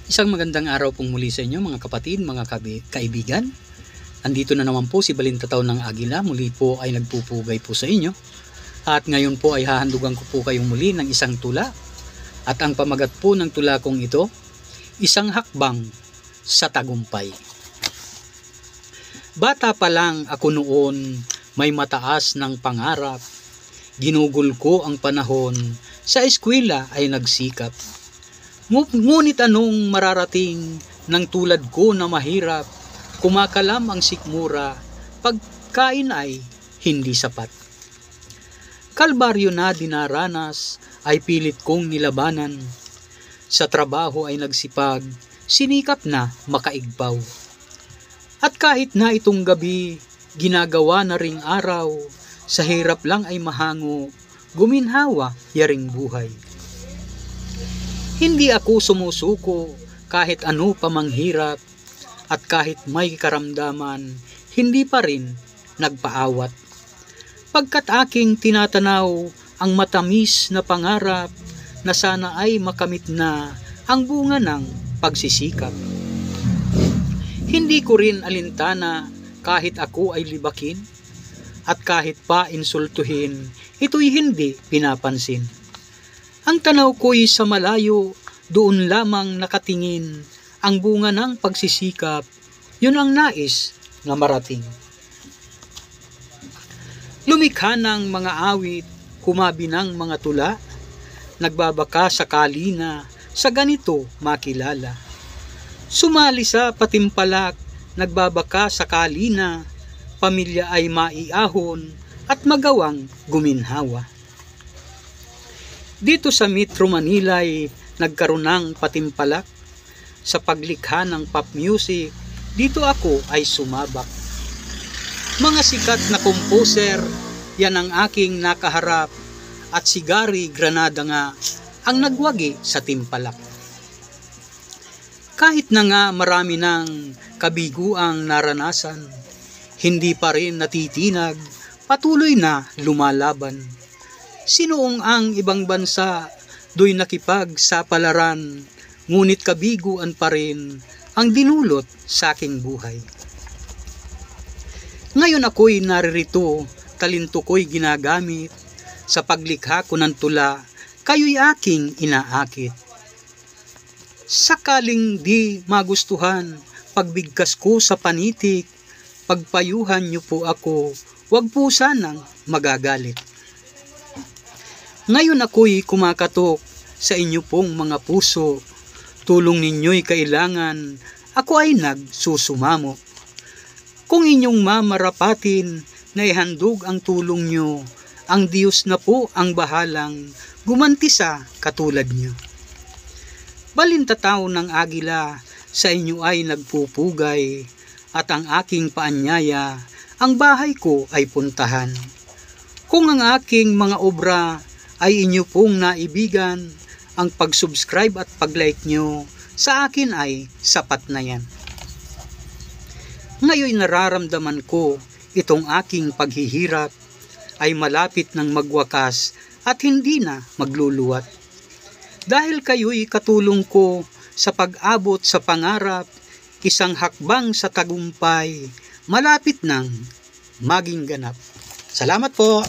Isang magandang araw pong muli sa inyo mga kapatid, mga kaibigan. Andito na naman po si Balintataw ng Agila, muli po ay nagpupugay po sa inyo. At ngayon po ay hahandugan ko po kayong muli ng isang tula. At ang pamagat po ng tula kong ito, isang hakbang sa tagumpay. Bata pa lang ako noon, may mataas ng pangarap. Ginugol ko ang panahon, sa eskwela ay nagsikap. Ngunit anong mararating ng tulad ko na mahirap, kumakalam ang sikmura, pagkain ay hindi sapat. Kalbaryo na dinaranas ay pilit kong nilabanan, sa trabaho ay nagsipag, sinikap na makaigpaw. At kahit na itong gabi, ginagawa na ring araw, sa hirap lang ay mahango, guminhawa yaring buhay. Hindi ako sumusuko kahit ano pa mang hirap, at kahit may karamdaman, hindi pa rin nagpaawat. Pagkat aking tinatanaw ang matamis na pangarap na sana ay makamit na ang bunga ng pagsisikap. Hindi ko rin alintana kahit ako ay libakin, at kahit pa insultuhin, ito'y hindi pinapansin. Ang tanaw ko'y sa malayo, doon lamang nakatingin, ang bunga ng pagsisikap, yun ang nais na marating. Lumikha ng mga awit, humabi ng mga tula, nagbabaka sakali na sa ganito makilala. Sumali sa patimpalak, nagbabaka sakali na, pamilya ay maiahon at magawang guminhawa. Dito sa Metro Manila ay nagkaroon ng patimpalak. Sa paglikha ng pop music, dito ako ay sumabak. Mga sikat na composer, yan ang aking nakaharap, at si Gary Granada nga ang nagwagi sa timpalak. Kahit na nga marami ng kabiguang naranasan, hindi pa rin natitinag, patuloy na lumalaban. Sinoong ang ibang bansa, do'y nakipagsapalaran, ngunit kabiguan pa rin ang dinulot sa aking buhay. Ngayon ako'y naririto, talento ko'y ginagamit, sa paglikha ko ng tula, kayo'y aking inaakit. Sakaling di magustuhan, pagbigkas ko sa panitik, pagpayuhan niyo po ako, wag po sanang magagalit. Ngayon ako'y kumakatok sa inyo pong mga puso, tulong ninyo'y kailangan, ako ay nagsusumamo. Kung inyong mamarapatin na ihandog ang tulong nyo, ang Diyos na po ang bahalang gumanti sa katulad nyo. Balintataw ng Agila, sa inyo ay nagpupugay, at ang aking paanyaya, ang bahay ko ay puntahan. Kung ang aking mga obra ay inyo pong naibigan, ang pag-subscribe at pag-like nyo sa akin ay sapat na yan. Ngayon nararamdaman ko itong aking paghihirap ay malapit ng magwakas at hindi na magluluwat. Dahil kayo'y katulong ko sa pag-abot sa pangarap, isang hakbang sa tagumpay, malapit nang maging ganap. Salamat po!